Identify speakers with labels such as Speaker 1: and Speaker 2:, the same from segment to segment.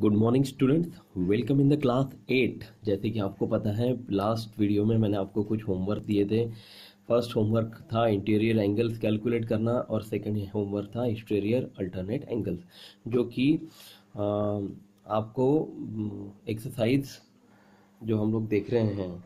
Speaker 1: Good morning students, welcome in the class 8। जैसे कि आपको पता है लास्ट वीडियो में मैंने आपको कुछ होमवर्क दिए थे। फर्स्ट होमवर्क था इंटीरियर एंगल्स कैलकुलेट करना और सेकंड होमवर्क था एक्सटीरियर अल्टरनेट एंगल्स, जो कि आपको एक्सरसाइज जो हम लोग देख रहे हैं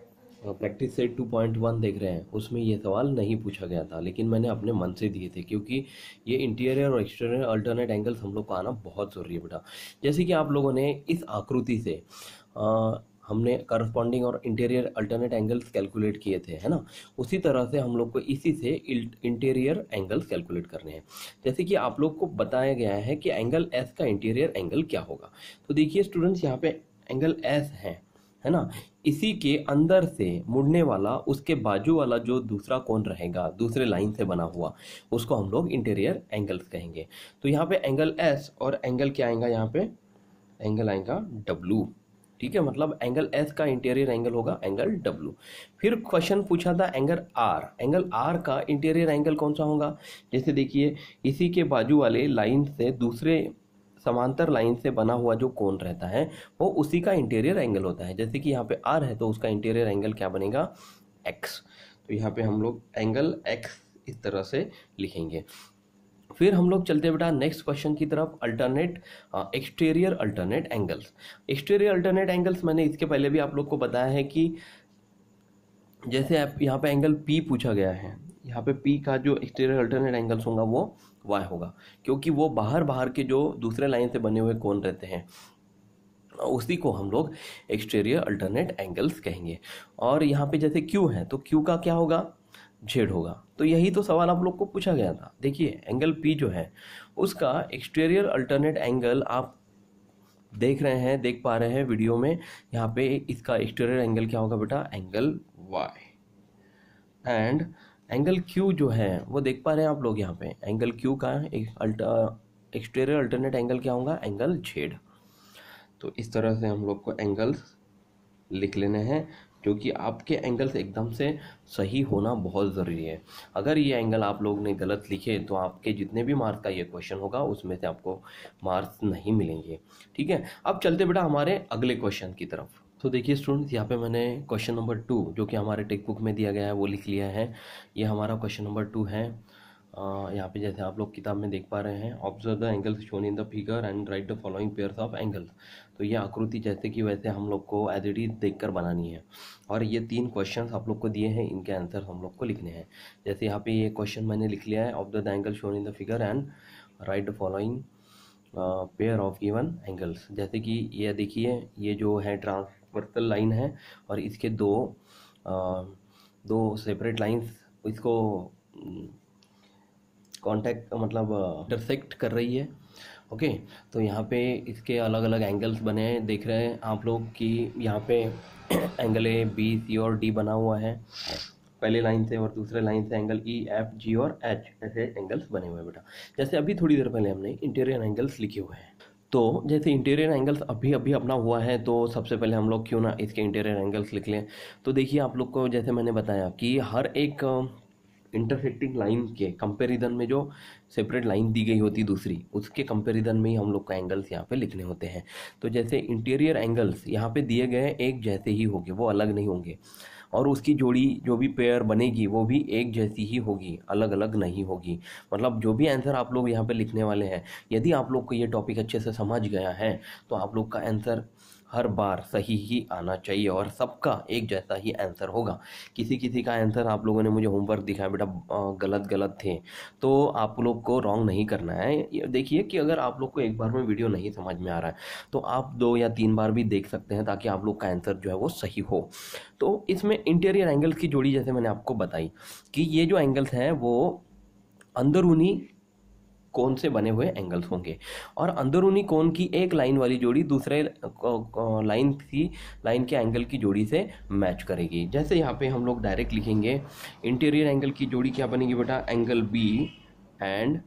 Speaker 1: प्रैक्टिस सेट 2.1 देख रहे हैं, उसमें ये सवाल नहीं पूछा गया था, लेकिन मैंने अपने मन से दिए थे क्योंकि ये इंटीरियर और एक्सटीरियर अल्टरनेट एंगल्स हम लोग को आना बहुत ज़रूरी है बेटा। जैसे कि आप लोगों ने इस आकृति से हमने करस्पॉन्डिंग और इंटीरियर अल्टरनेट एंगल्स कैलकुलेट किए थे, है ना। उसी तरह से हम लोग को इसी से इंटीरियर एंगल्स कैलकुलेट करने हैं। जैसे कि आप लोग को बताया गया है कि एंगल एस का इंटीरियर एंगल क्या होगा। तो देखिए स्टूडेंट्स, यहाँ पे एंगल एस है ना। इसी के अंदर से मुड़ने वाला उसके बाजू वाला जो दूसरा कोण रहेगा, दूसरे लाइन से बना हुआ, उसको हम लोग इंटीरियर एंगल्स कहेंगे। तो यहाँ पे एंगल एस और एंगल क्या आएगा, यहाँ पे एंगल आएगा डब्लू। ठीक है, मतलब एंगल एस का इंटीरियर एंगल होगा एंगल डब्लू। फिर क्वेश्चन पूछा था एंगल आर का इंटीरियर एंगल कौन सा होगा। जैसे देखिए, इसी के बाजू वाले लाइन से दूसरे समांतर लाइन से बना हुआ जो कोण रहता है वो उसी का इंटीरियर एंगल होता है। जैसे कि यहाँ पे आर है तो उसका इंटीरियर एंगल क्या बनेगा, एक्स। तो यहाँ पे हम लोग एंगल एक्स इस तरह से लिखेंगे। फिर हम लोग चलते बेटा नेक्स्ट क्वेश्चन की तरफ, exterior alternate angles. Exterior alternate angles मैंने इसके पहले भी आप लोग को बताया है कि जैसे आप यहाँ पे एंगल पी पूछा गया है, यहाँ पे पी का जो एक्सटीरियर अल्टरनेट एंगल्स होगा वो वाई होगा, क्योंकि वो बाहर के जो दूसरे लाइन से बने हुए कोण रहते हैं उसी को हम लोग एक्सटीरियर अल्टरनेट एंगल्स कहेंगे। और यहाँ पे जैसे क्यू है तो क्यू का क्या होगा, जेड होगा। तो यही तो सवाल आप लोग को पूछा गया था। देखिए एंगल पी जो है उसका एक्सटीरियर अल्टरनेट एंगल आप देख पा रहे हैं वीडियो में। यहाँ पे इसका एक्सटीरियर एंगल क्या होगा बेटा, angle Y. And angle Q जो है वो देख पा रहे हैं आप लोग, यहाँ पे एंगल क्यू का एक्सटीरियर अल्टरनेट एंगल क्या होगा, एंगल जेड। तो इस तरह से हम लोग को एंगल्स लिख लेने हैं, जो कि आपके एंगल्स एकदम से सही होना बहुत ज़रूरी है। अगर ये एंगल आप लोग ने गलत लिखे तो आपके जितने भी मार्क्स का ये क्वेश्चन होगा उसमें से आपको मार्क्स नहीं मिलेंगे। ठीक है, अब चलते बेटा हमारे अगले क्वेश्चन की तरफ। तो देखिए स्टूडेंट्स, यहाँ पे मैंने क्वेश्चन नंबर 2 जो कि हमारे टेक्स्ट बुक में दिया गया है वो लिख लिया है। ये हमारा क्वेश्चन नंबर 2 है। यहाँ पे जैसे आप लोग किताब में देख पा रहे हैं, observe the angles shown in the figure and right the following pairs of angles. तो ये आकृति जैसे कि वैसे हम लोग को एज इट इज देख कर बनानी है। और ये 3 क्वेश्चंस आप लोग को दिए हैं, इनके आंसर हम लोग को लिखने हैं। जैसे यहाँ पे ये क्वेश्चन मैंने लिख लिया है, observe the angle shown in the figure and right the following pair of given angles. जैसे कि ये देखिए, ये जो है ट्रांसवर्सल लाइन है और इसके दो सेपरेट लाइंस इसको कांटेक्ट मतलब इंटरसेक्ट कर रही है। ओके, तो यहाँ पे इसके अलग अलग एंगल्स बने हैं, देख रहे हैं आप लोग कि यहाँ पे एंगल ए बी सी और डी बना हुआ है पहले लाइन से, और दूसरे लाइन से एंगल ई एफ जी और एच ऐसे एंगल्स बने हुए हैं बेटा। जैसे अभी थोड़ी देर पहले हमने इंटीरियर एंगल्स लिखे हुए हैं। तो जैसे इंटीरियर एंगल्स अभी अपना हुआ है, तो सबसे पहले हम लोग क्यों ना इसके इंटीरियर एंगल्स लिख लें। तो देखिए आप लोग को जैसे मैंने बताया कि हर एक इंटरसेक्टिंग लाइन के कंपैरिजन में जो सेपरेट लाइन दी गई होती दूसरी, उसके कंपैरिजन में ही हम लोग का एंगल्स यहाँ पे लिखने होते हैं। तो जैसे इंटीरियर एंगल्स यहाँ पे दिए गए एक जैसे ही होंगे, वो अलग नहीं होंगे, और उसकी जोड़ी जो भी पेयर बनेगी वो भी एक जैसी ही होगी, अलग अलग नहीं होगी। मतलब जो भी आंसर आप लोग यहाँ पे लिखने वाले हैं, यदि आप लोग को ये टॉपिक अच्छे से समझ गया है तो आप लोग का आंसर हर बार सही ही आना चाहिए और सबका एक जैसा ही आंसर होगा। किसी का आंसर आप लोगों ने मुझे होमवर्क दिखाया बेटा गलत थे, तो आप लोग को रॉन्ग नहीं करना है। ये देखिए कि अगर आप लोग को एक बार में वीडियो नहीं समझ में आ रहा है तो आप 2 या 3 बार भी देख सकते हैं, ताकि आप लोग का आंसर जो है वो सही हो। तो इसमें इंटीरियर एंगल्स की जोड़ी जैसे मैंने आपको बताई कि ये जो एंगल्स हैं वो अंदरूनी कोण से बने हुए एंगल्स होंगे, और अंदरूनी कोण की एक लाइन वाली जोड़ी दूसरे लाइन के एंगल की जोड़ी से मैच करेगी। जैसे यहाँ पे हम लोग डायरेक्ट लिखेंगे इंटीरियर एंगल की जोड़ी क्या बनेगी बेटा, angle B and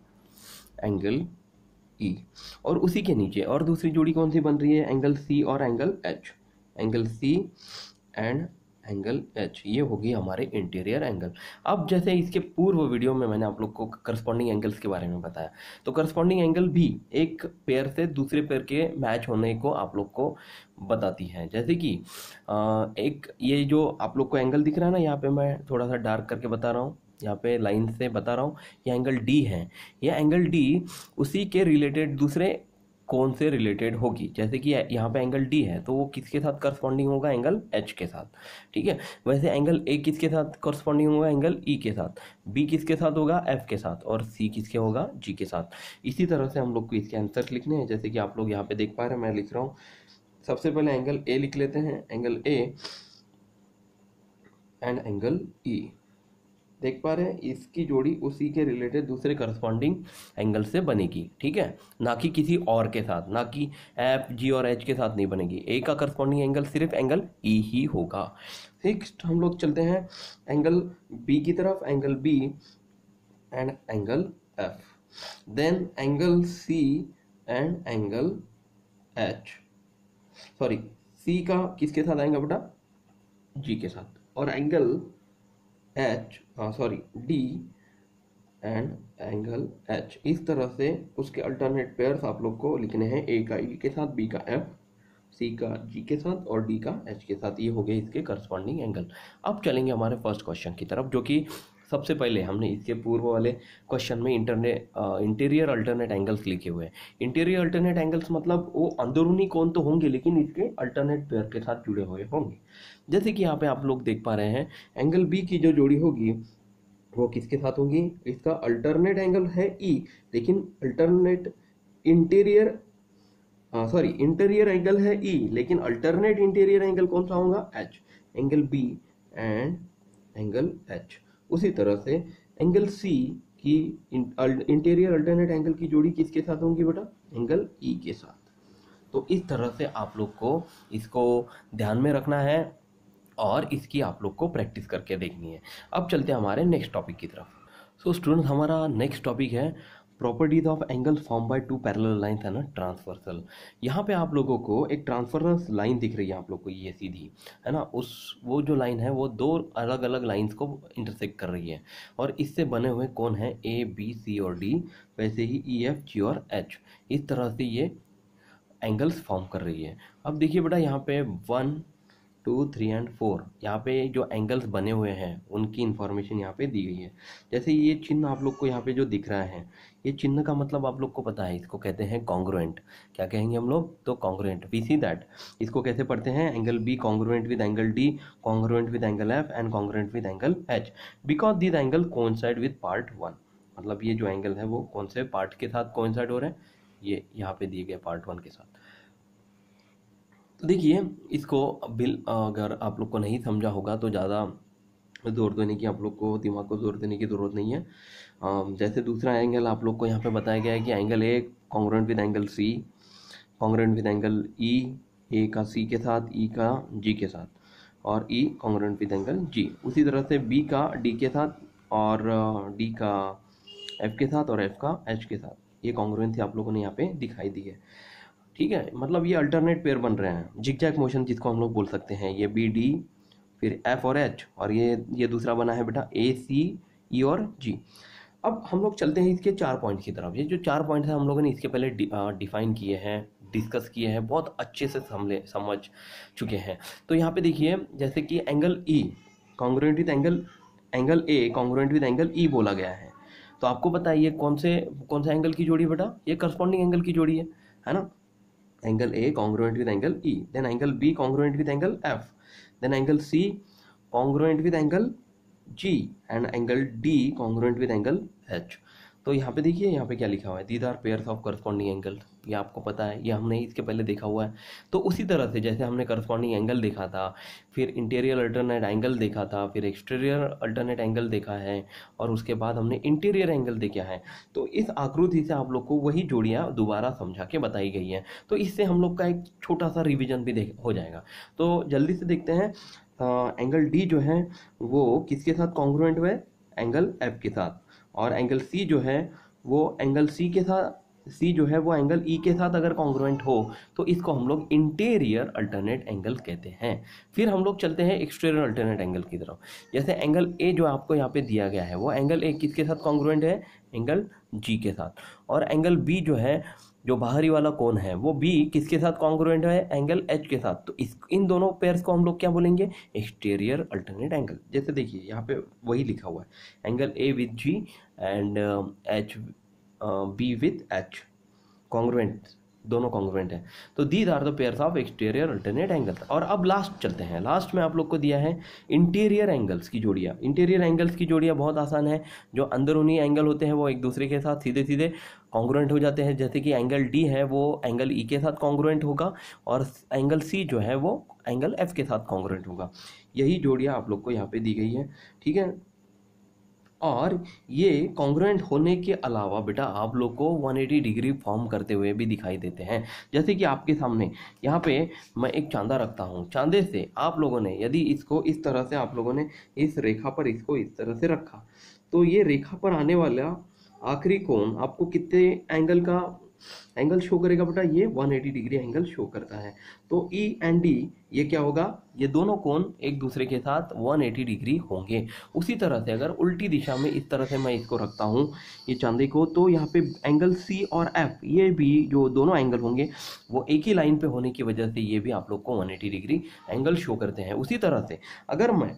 Speaker 1: angle E. और उसी के नीचे और दूसरी जोड़ी कौन सी बन रही है, एंगल सी और angle H, angle C and angle H, ये होगी हमारे इंटीरियर एंगल। अब जैसे इसके पूर्व वीडियो में मैंने आप लोग को करस्पॉन्डिंग एंगल्स के बारे में बताया, तो करस्पॉन्डिंग एंगल भी एक पेयर से दूसरे पेयर के मैच होने को आप लोग को बताती है। जैसे कि एक ये जो आप लोग को एंगल दिख रहा है ना, यहाँ पे मैं थोड़ा सा डार्क करके बता रहा हूँ, यहाँ पे लाइन से बता रहा हूँ, ये एंगल डी है। ये एंगल डी उसी के रिलेटेड दूसरे कौन से रिलेटेड होगी। जैसे कि यहाँ पे एंगल डी है तो वो किसके साथ करस्पॉन्डिंग होगा, एंगल एच के साथ, ठीक है। वैसे एंगल ए किसके साथ करस्पॉन्डिंग होगा, एंगल ई के साथ। बी किसके साथ होगा, एफ के साथ। और सी किसके होगा, जी के साथ। इसी तरह से हम लोग को इसके आंसर लिखने हैं। जैसे कि आप लोग यहाँ पे देख पा रहे हैं, मैं लिख रहा हूँ। सबसे पहले एंगल ए लिख लेते हैं, एंगल ए एंड एंगल ई। देख पा रहे हैं, इसकी जोड़ी उसी के रिलेटेड दूसरे करस्पॉन्डिंग एंगल से बनेगी, ठीक है, ना कि किसी और के साथ, ना कि एफ जी और एच के साथ नहीं बनेगी। ए का करस्पॉन्डिंग एंगल सिर्फ एंगल ई ही होगा। नेक्स्ट हम लोग चलते हैं एंगल बी की तरफ, angle B and angle F, then angle C and angle H. Sorry, C का किसके साथ आएगा बेटा, जी के साथ। और angle H D and angle H. इस तरह से उसके अल्टरनेट पेयर्स आप लोग को लिखने हैं, ए का ई के साथ, बी का एफ, सी का जी के साथ और डी का एच के साथ। ये हो गए इसके करस्पॉन्डिंग एंगल। अब चलेंगे हमारे फर्स्ट क्वेश्चन की तरफ, जो कि सबसे पहले हमने इसके पूर्व वाले क्वेश्चन में इंटीरियर अल्टरनेट एंगल्स लिखे हुए हैं। इंटीरियर अल्टरनेट एंगल्स मतलब वो अंदरूनी कोण तो होंगे लेकिन इसके अल्टरनेट पेयर के साथ जुड़े हुए होंगे। जैसे कि यहाँ पे आप लोग देख पा रहे हैं, एंगल बी की जो जोड़ी होगी वो किसके साथ होगी, इसका अल्टरनेट एंगल है ई, लेकिन अल्टरनेट इंटीरियर इंटीरियर एंगल है ई, लेकिन अल्टरनेट इंटीरियर एंगल कौन सा होगा, H. Angle B and angle H. उसी तरह से एंगल सी की इंटीरियर अल्टरनेट एंगल की जोड़ी किसके साथ होंगी बेटा, एंगल ई के साथ। तो इस तरह से आप लोग को इसको ध्यान में रखना है और इसकी आप लोग को प्रैक्टिस करके देखनी है। अब चलते हैं हमारे नेक्स्ट टॉपिक की तरफ। सो स्टूडेंट, हमारा नेक्स्ट टॉपिक है properties of angle form by two parallel lines है ना, ट्रांसवर्सल। यहाँ पे आप लोगों को एक ट्रांसफरस लाइन दिख रही है आप लोग को, ये सीधी है ना, वो जो लाइन है वो दो अलग अलग लाइंस को इंटरसेक्ट कर रही है और इससे बने हुए कौन है, ए बी सी और डी, वैसे ही ई एफ जी और एच। इस तरह से ये एंगल्स फॉर्म कर रही है। अब देखिए बेटा, यहाँ पे 1 2 3 एंड 4 यहाँ पे जो एंगल्स बने हुए हैं उनकी इंफॉर्मेशन यहाँ पे दी गई है। जैसे ये चिन्ह आप लोग को यहाँ पे जो दिख रहा है, ये चिन्ह का मतलब आप लोग को पता है, इसको कहते हैं कॉन्ग्रुएंट। क्या कहेंगे हम लोग, तो कॉन्ग्रुएंट। वी सी दैट इसको कैसे पढ़ते हैं, angle B congruent with angle D, congruent with angle F and congruent with angle H, because this angle coincide with part 1। मतलब ये जो एंगल है वो कौन से पार्ट के साथ कोइंसाइड हो रहे हैं, ये यहाँ पे दिए गए पार्ट 1 के साथ। तो देखिए, इसको अगर आप लोग को नहीं समझा होगा तो ज़्यादा जोर देने की, आप लोग को दिमाग को जोर देने की ज़रूरत नहीं है। जैसे दूसरा एंगल आप लोग को यहाँ पे बताया गया है कि angle A congruent with angle C, congruent with angle E, A का सी के साथ, ई का जी के साथ, और ई कॉन्ग्रुएंट विद एंगल जी। उसी तरह से बी का डी के साथ और डी का एफ के साथ और एफ का एच के साथ। ये कॉन्ग्रुएंसी आप लोगों ने यहाँ पे दिखाई दी है, ठीक है। मतलब ये अल्टरनेट पेयर बन रहे हैं, जिगजैग मोशन जिसको हम लोग बोल सकते हैं। ये बी डी, फिर एफ और एच, और ये दूसरा बना है बेटा ए सी ई और जी। अब हम लोग चलते हैं इसके 4 पॉइंट्स की तरफ। ये जो 4 पॉइंट्स हैं हम लोगों ने इसके पहले डिफाइन किए हैं, डिस्कस किए हैं, बहुत अच्छे से समझ चुके हैं। तो यहाँ पे देखिए, जैसे कि angle E congruent with angle A congruent with angle ई बोला गया है, तो आपको पता है ये कौन से एंगल की जोड़ी बेटा, ये करस्पॉन्डिंग एंगल की जोड़ी है ना। Angle A congruent with angle E, then angle B congruent with angle F, then angle C congruent with angle G and angle D congruent with angle H. तो यहाँ पे देखिए, यहाँ पे क्या लिखा हुआ है, these are pairs of corresponding angle. ये आपको पता है, ये हमने इसके पहले देखा हुआ है। तो उसी तरह से जैसे हमने करस्पॉन्डिंग एंगल देखा था, फिर इंटीरियर अल्टरनेट एंगल देखा था, फिर एक्सटीरियर अल्टरनेट एंगल देखा है, और उसके बाद हमने इंटीरियर एंगल देखा है। तो इस आकृति से आप लोग को वही जोड़ियाँ दोबारा समझा के बताई गई हैं। तो इससे हम लोग का एक छोटा सा रिविजन भी हो जाएगा। तो जल्दी से देखते हैं, एंगल डी जो है वो किसके साथ कॉन्ग्रुएंट है, एंगल एफ के साथ, और एंगल सी जो है वो एंगल सी के साथ सी जो है वो एंगल ई के साथ अगर कॉन्ग्रुएंट हो तो इसको हम लोग इंटीरियर अल्टरनेट एंगल कहते हैं। फिर हम लोग चलते हैं एक्सटीरियर अल्टरनेट एंगल की तरफ। जैसे एंगल ए जो आपको यहाँ पे दिया गया है वो एंगल ए किसके साथ कॉन्ग्रुएंट है, एंगल जी के साथ। और एंगल बी जो है, जो बाहरी वाला कोण है, वो बी किसके साथ कॉन्ग्रुएंट है, एंगल एच के साथ। तो इन दोनों पेयर्स को हम लोग क्या बोलेंगे, एक्सटीरियर अल्टरनेट एंगल। जैसे देखिए यहाँ पे वही लिखा हुआ है, angle A with G and H B with H, congruent, दोनों कॉन्ग्रुएंट है। तो these are the pairs of exterior alternate angles. और अब लास्ट चलते हैं, लास्ट में आप लोग को दिया है इंटीरियर एंगल्स की जोड़ियाँ। इंटीरियर एंगल्स की जोड़ियाँ बहुत आसान है, जो अंदरूनी एंगल होते हैं वो एक दूसरे के साथ सीधे सीधे कॉन्ग्रुएंट हो जाते हैं। जैसे कि एंगल डी है वो एंगल ई के साथ कॉन्ग्रुएंट होगा, और एंगल सी जो है वो एंगल एफ के साथ कॉन्ग्रुएंट होगा। यही जोड़ियाँ आप लोग को यहाँ पे दी गई है, ठीक है। और ये कॉन्ग्रुएंट होने के अलावा बेटा आप लोग को 180 डिग्री फॉर्म करते हुए भी दिखाई देते हैं। जैसे कि आपके सामने यहाँ पे मैं एक चांदा रखता हूँ, चांदे से आप लोगों ने यदि इसको इस तरह से आप लोगों ने इस रेखा पर इसको इस तरह से रखा, तो ये रेखा पर आने वाला आखिरी कोण आपको कितने एंगल का एंगल शो करेगा बेटा, ये 180 डिग्री एंगल शो करता है। तो ई एंड डी ये क्या होगा, ये दोनों कोण एक दूसरे के साथ 180 डिग्री होंगे। उसी तरह से अगर उल्टी दिशा में इस तरह से मैं इसको रखता हूँ ये चांदी को, तो यहाँ पे एंगल सी और एफ ये भी जो दोनों एंगल होंगे वो एक ही लाइन पे होने की वजह से ये भी आप लोग को 180 डिग्री एंगल शो करते हैं। उसी तरह से अगर मैं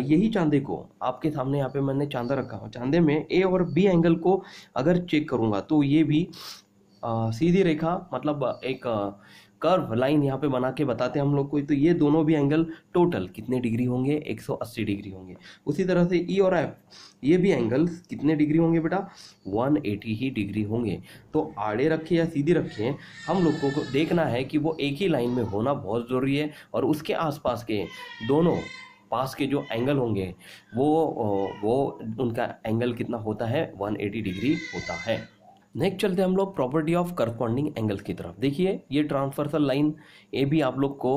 Speaker 1: यही चांदे को आपके सामने यहाँ पे मैंने चांदा रखा हो, चांदे में ए और बी एंगल को अगर चेक करूँगा तो ये भी सीधी रेखा मतलब एक कर्व लाइन यहाँ पे बना के बताते हैं हम लोग को, तो ये दोनों भी एंगल टोटल कितने डिग्री होंगे, 180 डिग्री होंगे। उसी तरह से ई और एफ ये भी एंगल्स कितने डिग्री होंगे बेटा, 180 ही डिग्री होंगे। तो आड़े रखे या सीधी रखे, हम लोग को देखना है कि वो एक ही लाइन में होना बहुत ज़रूरी है, और उसके आसपास के दोनों पास के जो एंगल होंगे वो उनका एंगल कितना होता है, 180 डिग्री होता है। नेक्स्ट चलते हैं हम लोग प्रॉपर्टी ऑफ करस्पॉन्डिंग एंगल्स की तरफ। देखिए ये ट्रांसवर्सल लाइन ए भी आप लोग को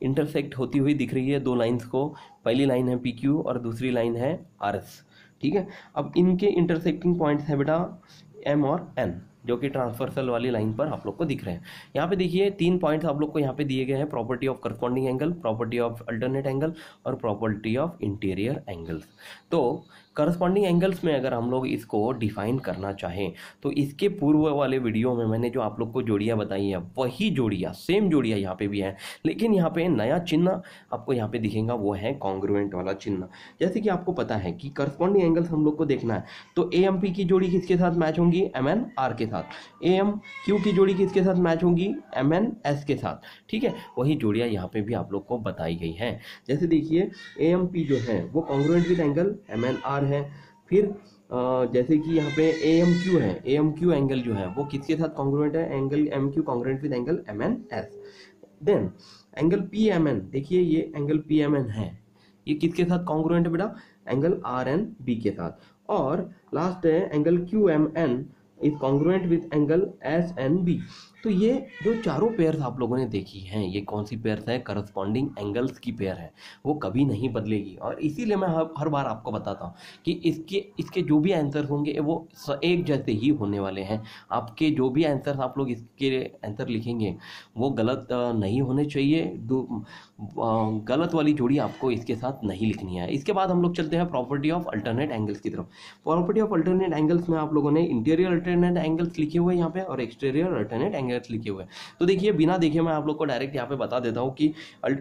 Speaker 1: इंटरसेक्ट होती हुई दिख रही है दो लाइंस को, पहली लाइन है पी क्यू और दूसरी लाइन है आर एस, ठीक है। अब इनके इंटरसेक्टिंग पॉइंट्स है बेटा एम और एन, जो कि ट्रांसवर्सल वाली लाइन पर आप लोग को दिख रहे हैं। यहाँ पे देखिए 3 पॉइंट्स आप लोग को यहाँ पे दिए गए हैं, property of corresponding angle, property of alternate angle और प्रॉपर्टी ऑफ इंटीरियर एंगल्स। तो करस्पॉन्डिंग एंगल्स में अगर हम लोग इसको डिफाइन करना चाहें तो इसके पूर्व वाले वीडियो में मैंने जो आप लोग को जोड़ियाँ बताई है वही जोड़ियाँ, सेम जोड़ियाँ यहाँ पे भी हैं, लेकिन यहाँ पे नया चिन्ह आपको यहाँ पे दिखेगा, वो है कॉन्ग्रुएंट वाला चिन्ह। जैसे कि आपको पता है कि करस्पॉन्डिंग एंगल्स हम लोग को देखना है तो ए एम पी की जोड़ी किसके साथ मैच होंगी, एम एन आर के साथ। ए एम क्यू की जोड़ी किसके साथ मैच होंगी, एम एन एस के साथ, ठीक है। वही जोड़ियाँ यहाँ पे भी आप लोग को बताई गई हैं। जैसे देखिए ए एम पी जो है वो congruent with angle M N R है। फिर जैसे कि यहाँ पे ए एम क्यू है, ए एम क्यू एंगल जो है वो किसके साथ कॉन्ग्रुएंट है, angle M Q congruent with angle M N S. Then angle P M N, देखिए ये एंगल पी एम एन है, ये किसके साथ कॉन्ग्रुएंट है बेटा, एंगल आर एन बी के साथ। और लास्ट है angle Q M N is congruent with angle S N B. तो ये जो चारों पेयर्स आप लोगों ने देखी हैं, ये कौन सी पेयर्स है, करस्पॉन्डिंग एंगल्स की पेयर है, वो कभी नहीं बदलेगी। और इसीलिए मैं हर बार आपको बताता हूँ कि इसके जो भी आंसर होंगे वो एक जैसे ही होने वाले हैं। आपके जो भी आंसर आप लोग इसके आंसर लिखेंगे वो गलत नहीं होने चाहिए, गलत वाली जोड़ी आपको इसके साथ नहीं लिखनी है। इसके बाद हम लोग चलते हैं प्रॉपर्टी ऑफ अल्टरनेट एंगल्स की तरफ। प्रॉपर्टी ऑफ अल्टरनेट एंगल्स में आप लोगों ने इंटीरियर अल्टरनेट एंगल्स लिखे हुए यहाँ पे और एक्सटीरियर अल्टरनेट एंगल्स लिखे हुए हैं। तो देखिए बिना देखे मैं आप लोग को डायरेक्ट यहाँ पे बता देता हूँ कि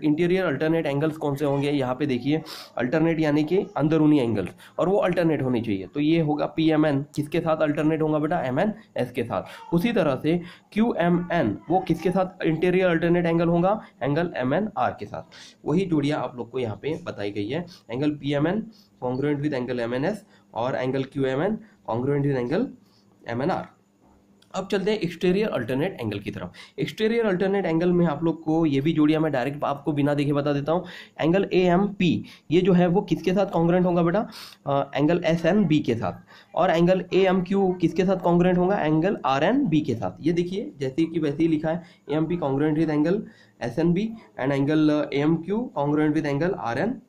Speaker 1: इंटीरियर अल्टरनेट एंगल्स कौन से होंगे। यहाँ पे देखिए अल्टरनेट यानी कि अंदरूनी एंगल्स, और वो अल्टरनेट होनी चाहिए। तो ये होगा पी एम एन, किसके साथ अल्टरनेट होगा बेटा, एम एन एस के साथ। उसी तरह से क्यू एम एन वो किसके साथ इंटीरियर अल्टरनेट एंगल होगा, एंगल एम एन आर के साथ। वही जोड़ियाँ आप लोग को यहाँ पे बताई गई है, angle P M N congruent with angle M N S और angle Q M N congruent with angle M N R. अब चलते हैं एक्सटीरियर अल्टरनेट एंगल की तरफ। एक्सटीरियर अल्टरनेट एंगल में आप लोग को ये भी जोड़ियां मैं डायरेक्ट आपको बिना देखे बता देता हूँ। एंगल ए एम पी ये जो है वो किसके साथ कॉन्ग्रुएंट होगा बेटा, एंगल एस एन बी के साथ। और एंगल ए एम क्यू किसके साथ कॉन्ग्रुएंट होगा, एंगल आर एन बी के साथ। ये देखिए जैसे कि वैसे ही लिखा है, A M P congruent with angle S N B and angle A M Q congruent with angle R N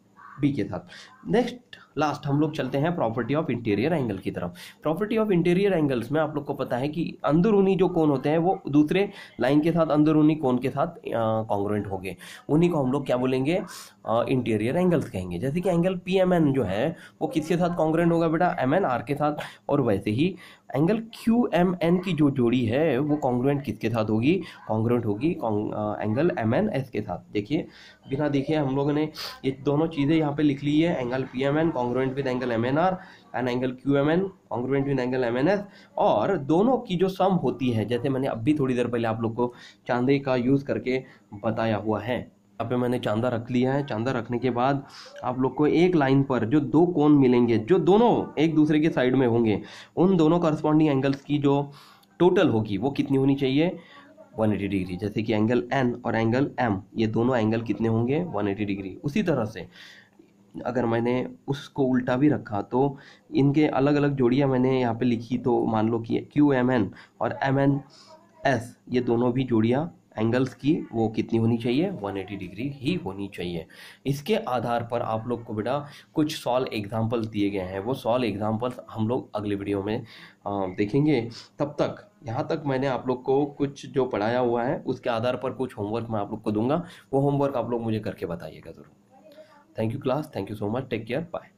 Speaker 1: B के साथ। नेक्स्ट लास्ट हम लोग चलते हैं प्रॉपर्टी ऑफ इंटीरियर एंगल की तरफ। प्रॉपर्टी ऑफ इंटीरियर एंगल्स में आप लोग को पता है कि अंदरूनी जो कोण होते हैं वो दूसरे लाइन के साथ अंदरूनी कोण के साथ कॉन्ग्रुएंट होंगे, उन्हीं को हम लोग क्या बोलेंगे, इंटीरियर एंगल्स कहेंगे। जैसे कि एंगल पी एम एन जो है वो किसके साथ कॉन्ग्रुएंट होगा बेटा, एम एन आर के साथ, और वैसे ही एंगल क्यू एम एन की जो जोड़ी है वो कॉन्ग्रुएंट किसके साथ होगी, कॉन्ग्रुएंट होगी एंगल एम एन एस के साथ। देखिए बिना देखे हम लोगों ने ये दोनों चीज़ें यहाँ पे लिख ली है, angle P M N congruent with angle M N R and angle Q M N congruent with angle M N S, और दोनों की जो सम होती है, जैसे मैंने अभी थोड़ी देर पहले आप लोग को चांदे का यूज़ करके बताया हुआ है। यहाँ पे मैंने चांदा रख लिया है। चांदा रखने के बाद आप लोग को एक लाइन पर जो दो कोण मिलेंगे जो दोनों एक दूसरे के साइड में होंगे, उन दोनों करस्पॉन्डिंग एंगल्स की जो टोटल होगी वो कितनी होनी चाहिए, 180 डिग्री। जैसे कि एंगल एन और एंगल एम, ये दोनों एंगल कितने होंगे, 180 डिग्री। उसी तरह से अगर मैंने उसको उल्टा भी रखा तो इनके अलग अलग जोड़ियाँ मैंने यहाँ पे लिखी, तो मान लो कि क्यू एम एन और एम एन एस, ये दोनों भी जोड़ियाँ एंगल्स की वो कितनी होनी चाहिए, 180 डिग्री ही होनी चाहिए। इसके आधार पर आप लोग को बेटा कुछ सॉल्व एग्जांपल्स दिए गए हैं, वो सॉल्व एग्जांपल्स हम लोग अगले वीडियो में देखेंगे। तब तक यहाँ तक मैंने आप लोग को कुछ जो पढ़ाया हुआ है उसके आधार पर कुछ होमवर्क मैं आप लोग को दूंगा, वो होमवर्क आप लोग मुझे करके बताइएगा ज़रूर। Thank you class, thank you so much, take care, bye.